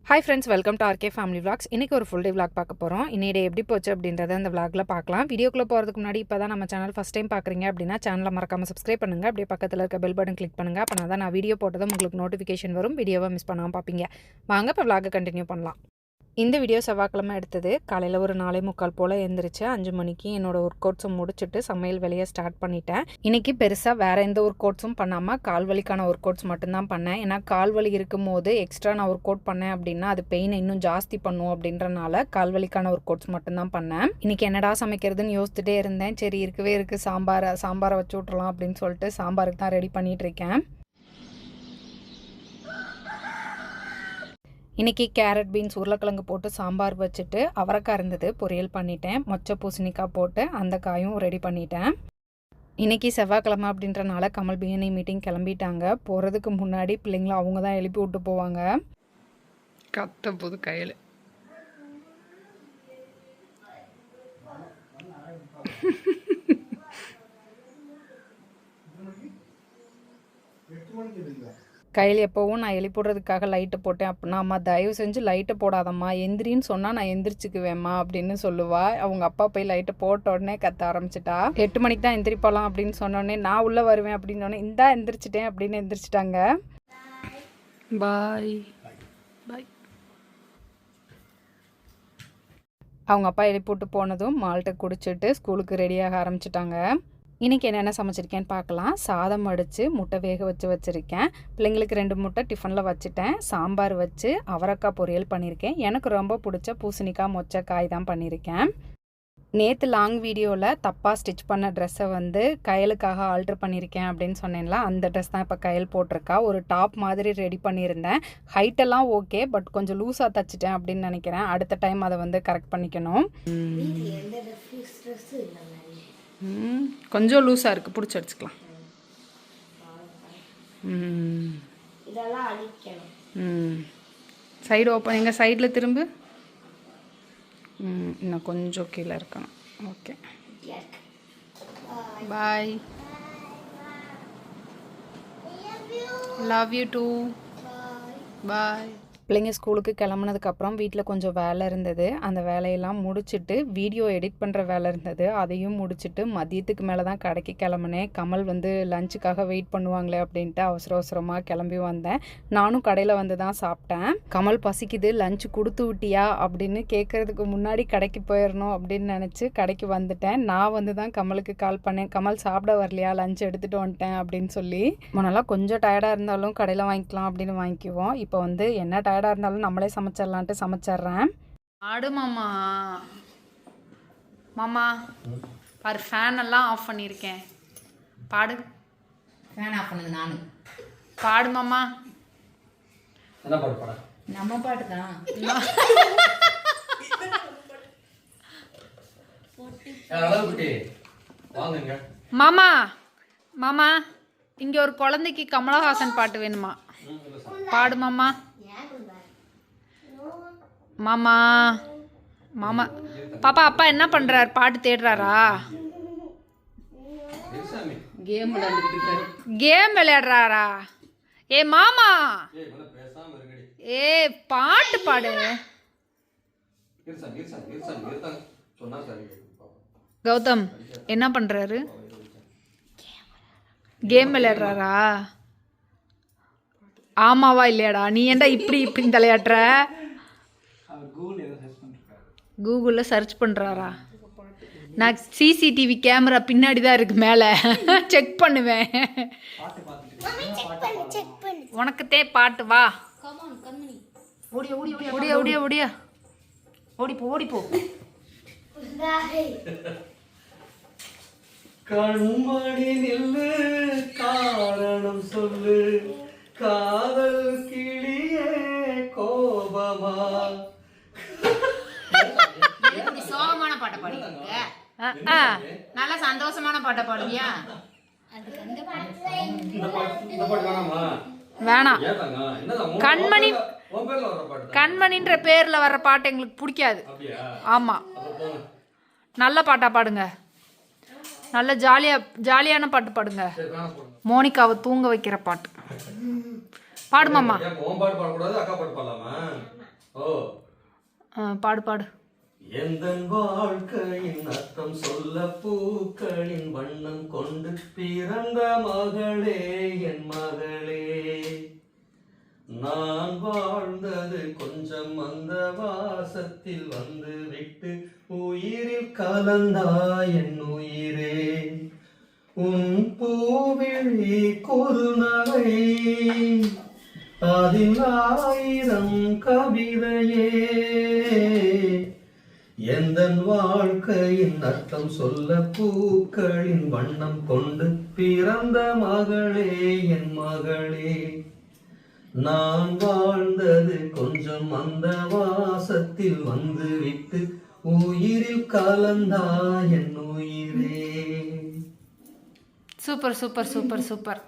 Hi friends, welcome to RK family vlogs. இன்றைக்கி ஒரு full day vlog பார்க்க போகிறோம். இன்னைக்கு எப்படி போச்சு அப்படின்றத அந்த விளாகில் பார்க்கலாம். வீடியோக்குள்ளே போகிறதுக்கு முன்னாடி இப்போ தான் நம்ம சேனல் ஃபஸ்ட் டைம் பார்க்குறீங்க அப்படின்னா சேனலை மறக்காமல் சப்ஸ்கிரைப் பண்ணுங்கள். அப்படியே பக்கத்தில் இருக்க பெல் பட்டன் கிளிக் பண்ணுங்கள். அப்போ நான் வீடியோ போட்டதும் உங்களுக்கு நோட்டிஃபிகேஷன் வரும். வீடியோவை மிஸ் பண்ணாமல் பார்ப்பீங்க. வாங்க இப்போ விளாகை கண்டினியூ பண்ணலாம். இந்த வீடியோ செவ்வாய்க்கிழமை எடுத்தது. காலையில் ஒரு 4:45 போல் எழுந்திரிச்சு 5 மணிக்கு என்னோடய ஒர்க் அவுட்ஸும் முடிச்சுட்டு சமையல் வேலையை ஸ்டார்ட் பண்ணிட்டேன். இன்றைக்கி பெருசாக வேறு எந்த ஒர்க் அவுட்ஸும் பண்ணாமல் கால்வலிக்கான ஒர்க் அவுட்ஸ் மட்டும்தான் பண்ணேன். ஏன்னா கால்வலி இருக்கும் போது எக்ஸ்ட்ரா நான் ஒர்க் அவுட் பண்ணேன் அப்படின்னா அது பெயினை இன்னும் ஜாஸ்தி பண்ணும் அப்படின்றனால கால்வலிக்கான ஒர்க் அவுட்ஸ் மட்டும்தான் பண்ணேன். இன்றைக்கி என்னடா சமைக்கிறதுன்னு யோசிச்சுட்டே இருந்தேன். சரி இருக்கவே இருக்குது, சாம்பாரை வச்சு விட்றலாம் அப்படின்னு சொல்லிட்டு சாம்பாருக்கு தான் ரெடி பண்ணிகிட்ருக்கேன். இன்றைக்கி கேரட், பீன்ஸ், உருளைக்கிழங்கு போட்டு சாம்பார் வச்சுட்டு அவரைக்காய் இருந்தது பொரியல் பண்ணிட்டேன். மொச்சை பூசணிக்காய் போட்டு அந்த காயும் ரெடி பண்ணிட்டேன். இன்றைக்கி செவ்வாய்க்கிழமை அப்படின்றனால கமல் பிஎன்ஐ மீட்டிங் கிளம்பிட்டாங்க. போகிறதுக்கு முன்னாடி பிள்ளைங்கள அவங்க தான் எழுப்பி விட்டு போவாங்க. கத்த போது கையில் கையில் எப்போவும் நான் எழுப்பிடுறதுக்காக லைட்டை போட்டேன் அப்படின்னா, அம்மா தயவு செஞ்சு லைட்டை போடாதம்மா, எந்திரின்னு சொன்னால் நான் எந்திரிச்சுக்குவேம்மா அப்படின்னு சொல்லுவா. அவங்க அப்பா போய் லைட்டை போட்ட உடனே கத்த ஆரம்பிச்சிட்டா. 8 மணிக்கு தான் எந்திரிப்பாலாம் அப்படின்னு சொன்னோடனே நான் உள்ளே வருவேன் அப்படின்னு சொன்னேன். இந்தா எந்திரிச்சிட்டேன் அப்படின்னு எந்திரிச்சிட்டாங்க. பாய் பாய். அவங்க அப்பா எழுப்பி விட்டு போனதும் மால்ட்டை குடிச்சிட்டு ஸ்கூலுக்கு ரெடியாக ஆரம்பிச்சிட்டாங்க. இன்றைக்கி என்னென்ன சமைச்சிருக்கேன்னு பார்க்கலாம். சாதம் அடித்து முட்டை வேக வச்சுருக்கேன். பிள்ளைங்களுக்கு 2 முட்டை டிஃபனில் வச்சுட்டேன். சாம்பார் வச்சு அவரைக்காய் பொரியல் பண்ணியிருக்கேன். எனக்கு ரொம்ப பிடிச்ச பூசணிக்காய் மொச்சை காய் தான் பண்ணியிருக்கேன். நேற்று லாங் வீடியோவில் தப்பாக ஸ்டிச் பண்ண ட்ரெஸ்ஸை கையலுக்காக ஆல்ட்ரு பண்ணியிருக்கேன் அப்படின்னு சொன்னேன்ல, அந்த ட்ரெஸ் தான் இப்போ கையல் போட்டிருக்கா. ஒரு டாப் மாதிரி ரெடி பண்ணியிருந்தேன். ஹைட்டெல்லாம் ஓகே, பட் கொஞ்சம் லூஸாக தைச்சிட்டேன் அப்படின்னு நினைக்கிறேன். அடுத்த டைம் அதை கரெக்ட் பண்ணிக்கணும். கொஞ்சம் லூஸாக இருக்குது, பிடிச்சி அடிச்சுக்கலாம். சைடு ஓப்பன், எங்கள் சைடில் திரும்பு. இன்னும் கொஞ்சம் கீழே இருக்கணும். Okay, bye. Love you too. Bye. பிள்ளைங்க ஸ்கூலுக்கு கிளம்புனதுக்கப்புறம் வீட்டில் கொஞ்சம் வேலை இருந்தது. அந்த வேலையெல்லாம் முடிச்சுட்டு வீடியோ எடிட் பண்ணுற வேலை இருந்தது. அதையும் முடிச்சுட்டு மதியத்துக்கு மேலே தான் கடைக்கு கிளம்புனேன். கமல் லஞ்சுக்காக வெயிட் பண்ணுவாங்களே அப்படின்ட்டு அவசரமாக கிளம்பி வந்தேன். நானும் கடையில் தான் சாப்பிட்டேன். கமல் பசிக்குது, லஞ்சு கொடுத்து விட்டியா அப்படின்னு கேட்குறதுக்கு முன்னாடி கடைக்கு போயிடணும் அப்படின்னு நினச்சி கடைக்கு வந்துட்டேன். நான் தான் கமலுக்கு கால் பண்ணேன். கமல் சாப்பிட வரலையா, லஞ்ச் எடுத்துகிட்டு வந்துட்டேன் அப்படின்னு சொல்லி. முன்னெல்லாம் கொஞ்சம் டயர்டாக இருந்தாலும் கடையில் வாங்கிக்கலாம் அப்படின்னு வாங்கிக்குவோம். இப்போ என்ன டயர்டாக இருந்தாலும் நம்மளே சமைச்சிடலான்ட்டு சமைச்சிட்றேன். ஆடு மாமா பாரு, ஃபேன் எல்லாம் ஆஃப் பண்ணியிருக்கேன். பாடு. ஃபேன் ஆஃப் பண்ணது நானு. பாடு மாமா. என்ன பாட்டு பாட? நம்ம பாட்டு தான். மாமா இங்கே ஒரு குழந்தைக்கு கமலஹாசன் பாட்டு வேணுமா? பாடு மாமா. மாமா மாமா பாப்பா, அப்பா என்ன பண்ணுறாரு? பாட்டு தேடுறாரா? கேம் விளையாடுறாரா? ஏ மாமா, ஏ பாட்டு பாடு. கௌதம் என்ன பண்ணுறாரு? கேம் விளையாடுறாரா? ஆமாவா இல்லையாடா? நீ ஏன்டா இப்படி தலையாட்டுற? கூகுளில் சர்ச் பண்ணுறாரா? நான் சிசிடிவி கேமரா பின்னாடி தான் இருக்கு, மேலே செக் பண்ணுவேன். உனக்குத்தே பாட்டு வா. ஓடியா ஓடிப்போ. கண்மணி நில்லு, காரணம் சொல்லு, காதல் கிளியே கோபமா. சோகமான பாட்டை பாடுவீங்க, நல்ல சந்தோஷமான பாட்டை பாடுவியா? வேணாம். கண்மணின்ற பேர்ல வர்ற பாட்டு எங்களுக்கு பிடிக்காது. ஆமா, நல்ல பாட்டா பாடுங்க. நல்ல ஜாலியான பாட்டு பாடுங்க. மோனிகாவை தூங்க வைக்கிற பாட்டு பாடு மாமா. பாடு பாடு. எந்தன் வாழ்க்கையின் அர்த்தம் சொல்ல பூக்களின் வண்ணம் கொண்டு பிறந்த மகளே என் மகளே, நான் வாழ்ந்தது கொஞ்சம் அந்த வாசத்தில் வந்து விட்டு உயிரில் கலந்தாய் என் உயிரே, உன் பூவிழி குறுநகை அதில் 1000 கவிதையே, எந்தன் வாழ்க்கையின் அர்த்தம் சொல்ல பூக்களின் வண்ணம் கொண்டு பிறந்த மகளே என் மகளே, நான் வாழ்ந்தது கொஞ்சம் அந்த வாசத்தில் வந்து விட்டு உயிரில் கலந்தா என் உயிரே. Super super super super.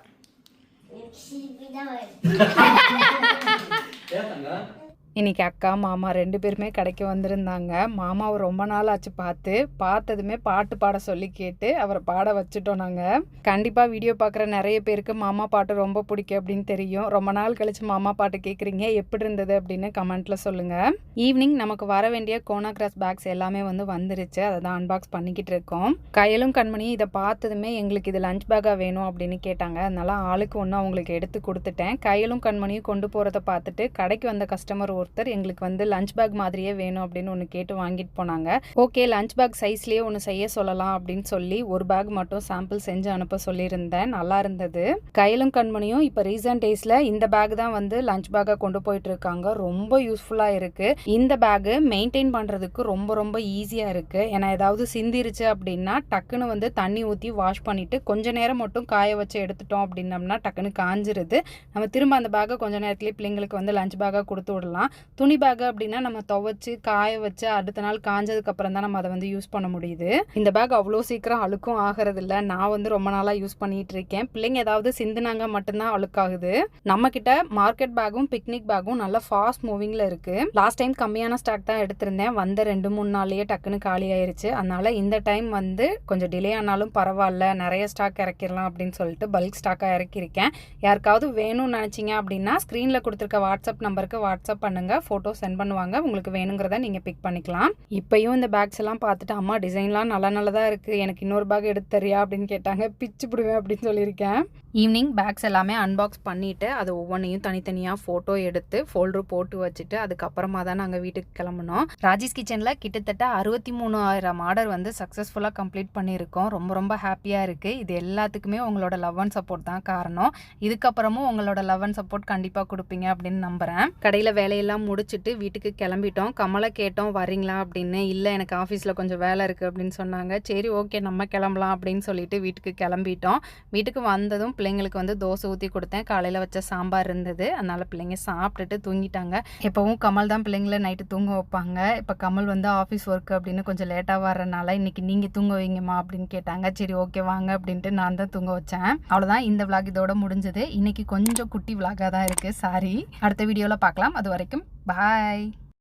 இன்றைக்கி அக்கா மாமா 2 பேருமே கடைக்கு வந்திருந்தாங்க. மாமாவை ரொம்ப நாள் ஆச்சு பார்த்ததுமே பாட்டு பாட சொல்லி கேட்டு அவரை பாட வச்சுட்டோம். நாங்கள் கண்டிப்பாக வீடியோ பார்க்குற நிறைய பேருக்கு மாமா பாட்டு ரொம்ப பிடிக்கும் அப்படின்னு தெரியும். ரொம்ப நாள் கழிச்சு மாமா பாட்டு கேட்குறீங்க, எப்படி இருந்தது அப்படின்னு கமெண்ட்டில் சொல்லுங்கள். ஈவினிங் நமக்கு வர வேண்டிய கோனா கிராஸ் பேக்ஸ் எல்லாமே வந்துருச்சு. அதை தான் அன்பாக்ஸ் பண்ணிக்கிட்டு இருக்கோம். கையலும் கண்மணியும் இதை பார்த்ததுமே எங்களுக்கு இது லஞ்ச் பேக்காக வேணும் அப்படின்னு கேட்டாங்க. அதனால ஆளுக்கு ஒன்று அவங்களுக்கு எடுத்து கொடுத்துட்டேன். கையலும் கண்மணியும் கொண்டு போகிறத பார்த்துட்டு கடைக்கு வந்த கஸ்டமர் ஒருத்தர் எங்களுக்கு லஞ்ச் பேக் மாதிரியே வேணும் அப்படின்னு ஒன்று கேட்டு வாங்கிட்டு போனாங்க. ஓகே, லஞ்ச் பேக் சைஸ்லேயே ஒன்று செய்ய சொல்லலாம் அப்படின்னு சொல்லி ஒரு பேக் மட்டும் சாம்பிள் செஞ்சு அனுப்ப சொல்லியிருந்தேன். நல்லா இருந்தது. கையலும் கண்மணியும் இப்போ ரீசன்ட் டேஸில் இந்த பேக் தான் லஞ்ச் பேக்காக கொண்டு போயிட்டு இருக்காங்க. ரொம்ப யூஸ்ஃபுல்லாக இருக்குது. இந்த பேக்கு மெயின்டைன் பண்ணுறதுக்கு ரொம்ப ரொம்ப ஈஸியாக இருக்குது. ஏன்னா ஏதாவது சிந்திருச்சு அப்படின்னா டக்குன்னு தண்ணி ஊற்றி வாஷ் பண்ணிவிட்டு கொஞ்ச நேரம் மட்டும் காய வச்சு எடுத்துட்டோம் அப்படின்னம்னா டக்குன்னு காஞ்சிருது. நம்ம திரும்ப அந்த பேக்கை கொஞ்ச நேரத்துலேயே பிள்ளைங்களுக்கு லஞ்ச் பேக்காக கொடுத்து விடலாம். துணி பேக் அப்படின்னா நம்ம துவைச்சு காய வச்சு அடுத்த நாள் காஞ்சதுக்கு அப்புறம் தான் நம்ம அதை யூஸ் பண்ண முடியுது. இந்த பேக் அவ்வளோ சீக்கிரம் அழுக்கும் ஆகிறது இல்லை. நான் ரொம்ப நாளாக யூஸ் பண்ணிட்டு இருக்கேன். பிள்ளைங்க ஏதாவது சிந்துனாங்க மட்டும்தான் அழுக்காகுது. நம்ம கிட்ட மார்க்கெட் பேக்கும் பிக்னிக் பேக்கும் நல்லா ஃபாஸ்ட் மூவிங்ல இருக்கு. லாஸ்ட் டைம் கம்மியான ஸ்டாக் தான் எடுத்திருந்தேன். 2-3 நாள்லயே டக்குன்னு காலி ஆயிருச்சு. அதனால இந்த டைம் கொஞ்சம் டிலே ஆனாலும் பரவாயில்ல, நிறைய ஸ்டாக் இறக்கிடலாம் அப்படின்னு சொல்லிட்டு பல்க் ஸ்டாக்காக இறக்கியிருக்கேன். யாருக்காவது வேணும்னு நினைச்சிங்க அப்படின்னா ஸ்க்ரீனில் கொடுத்துருக்க வாட்ஸ்அப் நம்பருக்கு வாட்ஸ்அப் பண்ணுங்க, ஃபோட்டோ சென்ட் பண்ணுவாங்க. உங்களுக்கு வேணுங்கிறத நீங்கள் பிக் பண்ணிக்கலாம். இப்போயும் இந்த பேக்ஸ் எல்லாம் பார்த்துட்டு அம்மா டிசைன்லாம் நல்லதாக இருக்குது, எனக்கு இன்னொரு பேக் எடுத்து தரியா அப்படின்னு கேட்டாங்க. பிச்சு பிடுவேன் அப்படின்னு சொல்லியிருக்கேன். ஈவினிங் பேக்ஸ் எல்லாமே அன்பாக்ஸ் பண்ணிவிட்டு அது ஒவ்வொன்றையும் தனித்தனியாக ஃபோட்டோ எடுத்து ஃபோல்டர் போட்டு வச்சுட்டு அதுக்கப்புறமா தான் நாங்கள் வீட்டுக்கு கிளம்புனோம். ராஜேஷ் கிச்சனில் கிட்டத்தட்ட 63,000 ஆர்டர் சக்ஸஸ்ஃபுல்லாக கம்ப்ளீட் பண்ணியிருக்கோம். ரொம்ப ரொம்ப ஹாப்பியாக இருக்குது. இது எல்லாத்துக்குமே உங்களோட லவ் அண்ட் சப்போர்ட் தான் காரணம். இதுக்கப்புறமும் உங்களோட லவ் அண்ட் சப்போர்ட் கண்டிப்பாக கொடுப்பீங்க அப்படின்னு நம்புகிறேன். கடையில் வேலையெல்லாம் முடிச்சுட்டு வீட்டுக்கு கிளம்பிட்டோம். கமலை கேட்டோம் வரீங்களா அப்படின்னு. இல்லை, எனக்கு ஆஃபீஸில் கொஞ்சம் வேலை இருக்குது அப்படின்னு சொன்னாங்க. சரி ஓகே நம்ம கிளம்பலாம் அப்படின்னு சொல்லிட்டு வீட்டுக்கு கிளம்பிட்டோம். வீட்டுக்கு வந்ததும் பிள்ளைங்களுக்கு தோசை ஊற்றி கொடுத்தேன். காலையில் வச்ச சாம்பார் இருந்தது. அதனால் பிள்ளைங்க சாப்பிட்டுட்டு தூங்கிட்டாங்க. எப்போவும் கமல் தான் பிள்ளைங்கள நைட்டு தூங்க வைப்பாங்க. இப்போ கமல் ஆஃபீஸ் ஒர்க் அப்படின்னு கொஞ்சம் லேட்டாக வர்றதுனால இன்னைக்கு நீங்கள் தூங்க வைங்கம்மா அப்படின்னு கேட்டாங்க. சரி ஓகே வாங்க அப்படின்ட்டு நான் தான் தூங்க வச்சேன். அவ்வளோதான், இந்த விளாக் இதோட முடிஞ்சது. இன்னைக்கு கொஞ்சம் குட்டி விளாகாக தான் இருக்குது. சாரி, அடுத்த வீடியோவில் பார்க்கலாம். அது வரைக்கும் பாய்.